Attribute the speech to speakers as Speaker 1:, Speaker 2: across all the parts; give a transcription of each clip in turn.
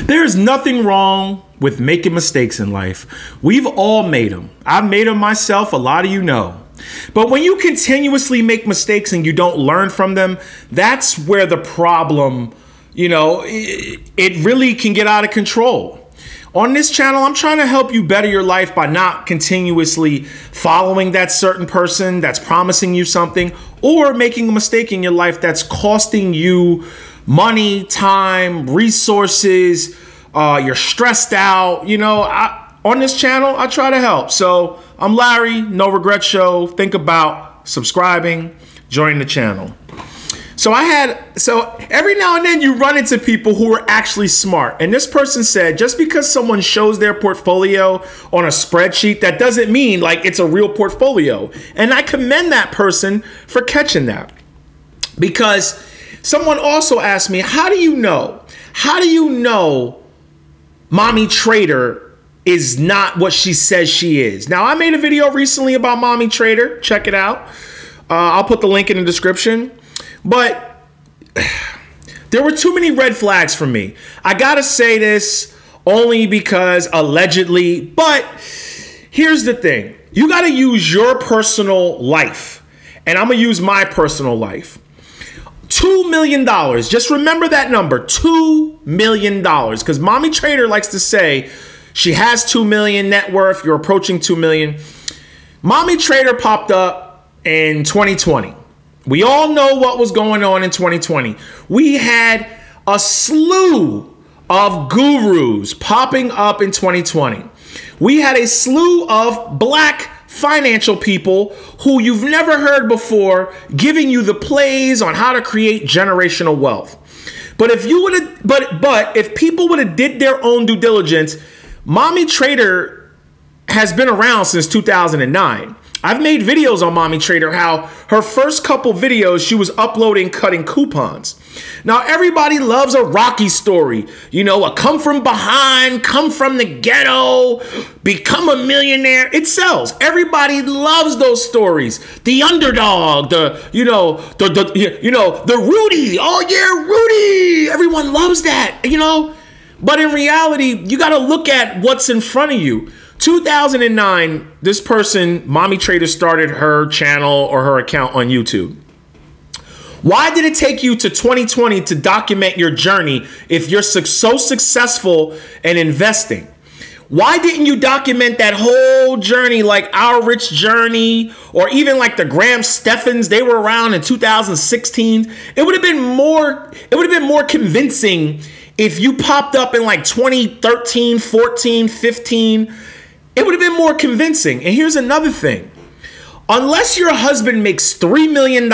Speaker 1: There's nothing wrong with making mistakes in life. We've all made them. I've made them myself. A lot of you know. But when you continuously make mistakes and you don't learn from them, that's where the problem, it really can get out of control. On this channel, I'm trying to help you better your life by not continuously following that certain person that's promising you something or making a mistake in your life that's costing you money, time, resources. You're stressed out. On this channel, I try to help. So I'm Larry, No Regret Show. Think about subscribing, join the channel. So every now and then you run into people who are actually smart. And this person said, just because someone shows their portfolio on a spreadsheet, that doesn't mean like it's a real portfolio. And I commend that person for catching that. Because someone also asked me, how do you know? How do you know Mommy Trader is not what she says she is? Now, I made a video recently about Mommy Trader. Check it out. I'll put the link in the description. But there were too many red flags for me. I gotta say this only because allegedly, but here's the thing. You gotta use your personal life. And I'm gonna use my personal life. $2 million. Just remember that number, $2 million. Because Mommy Trader likes to say she has 2 million net worth. You're approaching 2 million. Mommy Trader popped up in 2020. We all know what was going on in 2020. We had a slew of gurus popping up in 2020. We had a slew of black financial people who you've never heard before giving you the plays on how to create generational wealth. But if you would have, but if people would have did their own due diligence, Mommy Trader has been around since 2009. I've made videos on Mommy Trader, how her first couple videos, she was uploading cutting coupons. Now, everybody loves a Rocky story. A come from behind, come from the ghetto, become a millionaire. It sells. Everybody loves those stories. The underdog, the Rudy. Oh, yeah, Rudy. Everyone loves that, But in reality, you got to look at what's in front of you. 2009, this person, Mommy Trader, started her channel or her account on YouTube. Why did it take you to 2020 to document your journey if you're so successful in investing? Why didn't you document that whole journey like Our Rich Journey or even like the Graham Steffens? They were around in 2016. It would have been more convincing if you popped up in like 2013, 14, 15. It would have been more convincing. And here's another thing. Unless your husband makes $3 million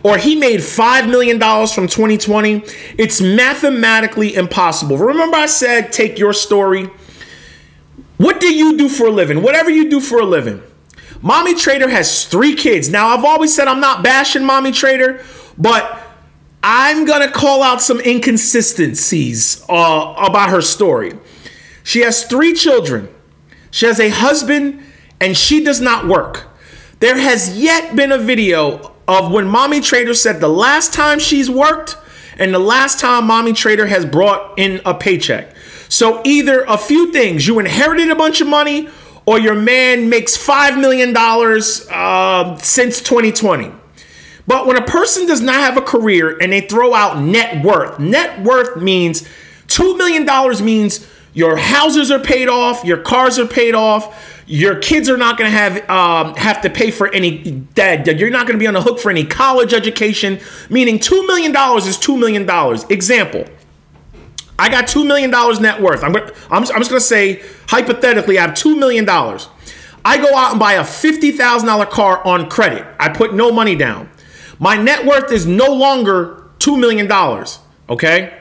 Speaker 1: or he made $5 million from 2020, it's mathematically impossible. Remember I said, take your story. What do you do for a living? Whatever you do for a living. Mommy Trader has 3 kids. Now, I've always said I'm not bashing Mommy Trader, but I'm going to call out some inconsistencies about her story. She has 3 children. She has a husband, and she does not work. There has yet been a video of when Mommy Trader said the last time she's worked and the last time Mommy Trader has brought in a paycheck. So either a few things. You inherited a bunch of money or your man makes $5 million since 2020. But when a person does not have a career and they throw out net worth means $2 million means your houses are paid off, your cars are paid off, your kids are not going to have to pay for any debt. You're not going to be on the hook for any college education, meaning $2 million is $2 million. Example, I got $2 million net worth. I'm just going to say, hypothetically, I have $2 million. I go out and buy a $50,000 car on credit. I put no money down. My net worth is no longer $2 million, okay?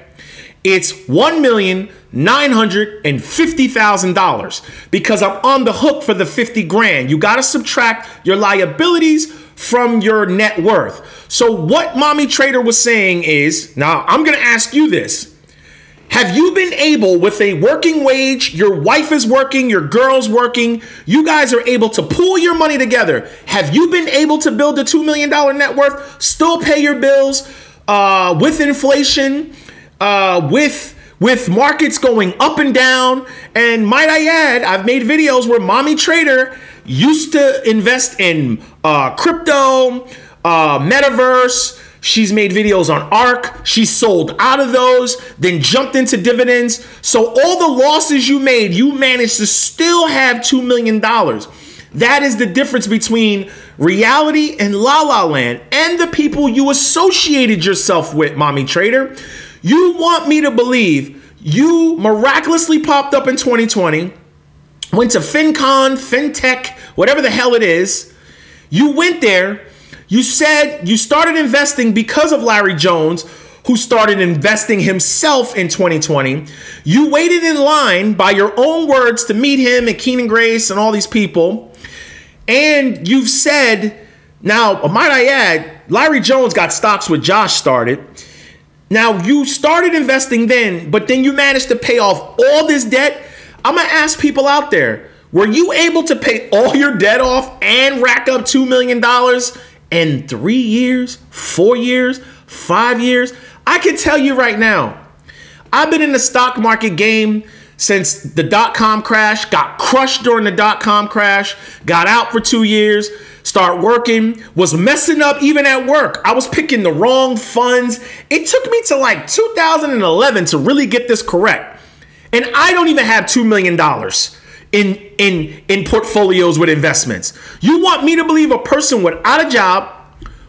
Speaker 1: It's $1,950,000 because I'm on the hook for the 50 grand. You got to subtract your liabilities from your net worth. So what Mommy Trader was saying is, now I'm going to ask you this. Have you been able, with a working wage, your wife is working, your girl's working, you guys are able to pool your money together? Have you been able to build a $2 million net worth, still pay your bills with inflation, with with markets going up and down. And might I add, I've made videos where Mommy Trader used to invest in crypto, metaverse. She's made videos on ARK. She sold out of those, then jumped into dividends. So all the losses you made, you managed to still have $2 million. That is the difference between reality and La La Land and the people you associated yourself with, Mommy Trader. You want me to believe you miraculously popped up in 2020, went to FinCon, FinTech, whatever the hell it is. You went there. You said you started investing because of Larry Jones, who started investing himself in 2020. You waited in line, by your own words, to meet him and Keenan Grace and all these people. And you've said, now, might I add, Larry Jones got stocks with Josh started. Now, you started investing then, but then you managed to pay off all this debt. I'm going to ask people out there, were you able to pay all your debt off and rack up $2 million in 3 years, 4 years, 5 years? I can tell you right now, I've been in the stock market game since the dot-com crash, got crushed during the dot-com crash, got out for 2 years, start working, was messing up even at work. I was picking the wrong funds. It took me to like 2011 to really get this correct. And I don't even have $2 million in portfolios with investments. You want me to believe a person without a job,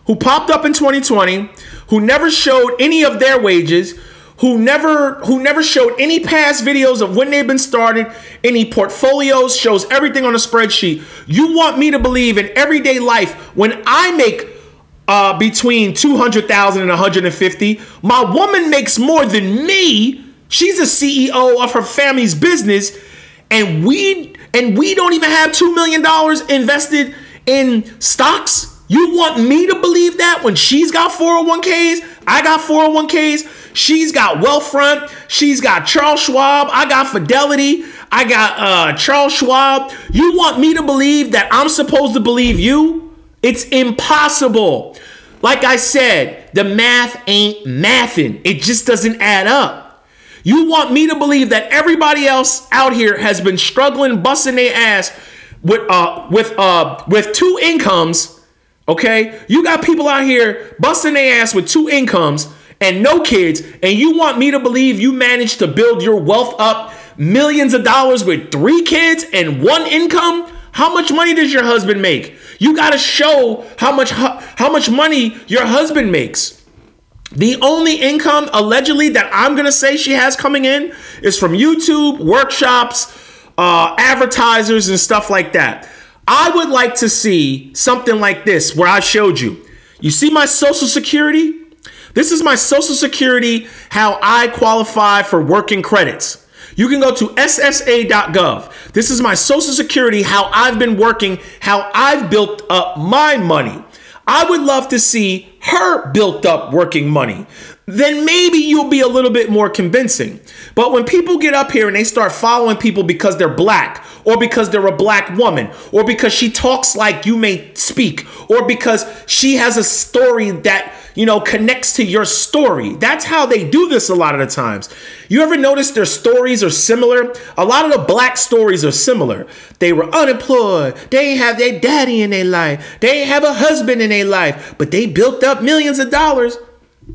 Speaker 1: who popped up in 2020, who never showed any of their wages, who never showed any past videos of when they've been started, any portfolios, shows everything on a spreadsheet. You want me to believe in everyday life, when I make between 200,000 and 150, my woman makes more than me. She's a CEO of her family's business, and we don't even have $2 million invested in stocks. You want me to believe that when she's got 401ks, I got 401ks, she's got Wealthfront, she's got Charles Schwab, I got Fidelity, I got Charles Schwab. You want me to believe that I'm supposed to believe you? It's impossible. Like I said, the math ain't mathin'. It just doesn't add up. You want me to believe that everybody else out here has been struggling, busting their ass with two incomes. Okay, you got people out here busting their ass with 2 incomes and no kids, and you want me to believe you managed to build your wealth up millions of dollars with 3 kids and 1 income? How much money does your husband make? You got to show how much money your husband makes. The only income allegedly that I'm going to say she has coming in is from YouTube, workshops, advertisers, and stuff like that. I would like to see something like this where I showed you. You see my Social Security? This is my Social Security, how I qualify for working credits. You can go to ssa.gov. This is my Social Security, how I've been working, how I've built up my money. I would love to see her built up working money. Then maybe you'll be a little bit more convincing. But when people get up here and they start following people because they're black, or because they're a black woman, or because she talks like you may speak, or because she has a story that, you know, connects to your story. That's how they do this a lot of the times. You ever notice their stories are similar? A lot of the black stories are similar. They were unemployed. They ain't have their daddy in their life. They ain't have a husband in their life, but they built up millions of dollars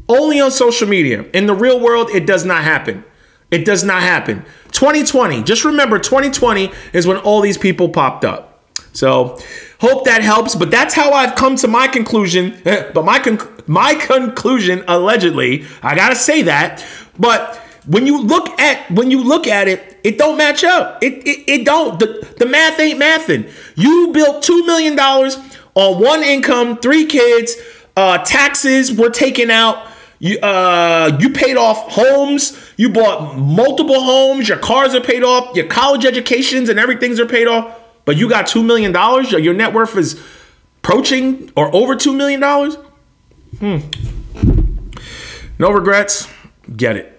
Speaker 1: only on social media. In the real world, it does not happen. It does not happen. 2020, just remember 2020 is when all these people popped up. So hope that helps, but that's how I've come to my conclusion. But my conclusion, allegedly, I got to say that. But when you look at it, it don't match up. It don't. The math ain't mathin'. You built $2 million on 1 income, 3 kids, taxes were taken out. You paid off homes. You bought multiple homes. Your cars are paid off. Your college educations and everything's are paid off. But you got $2 million. Your net worth is approaching or over $2 million. No regrets. Get it.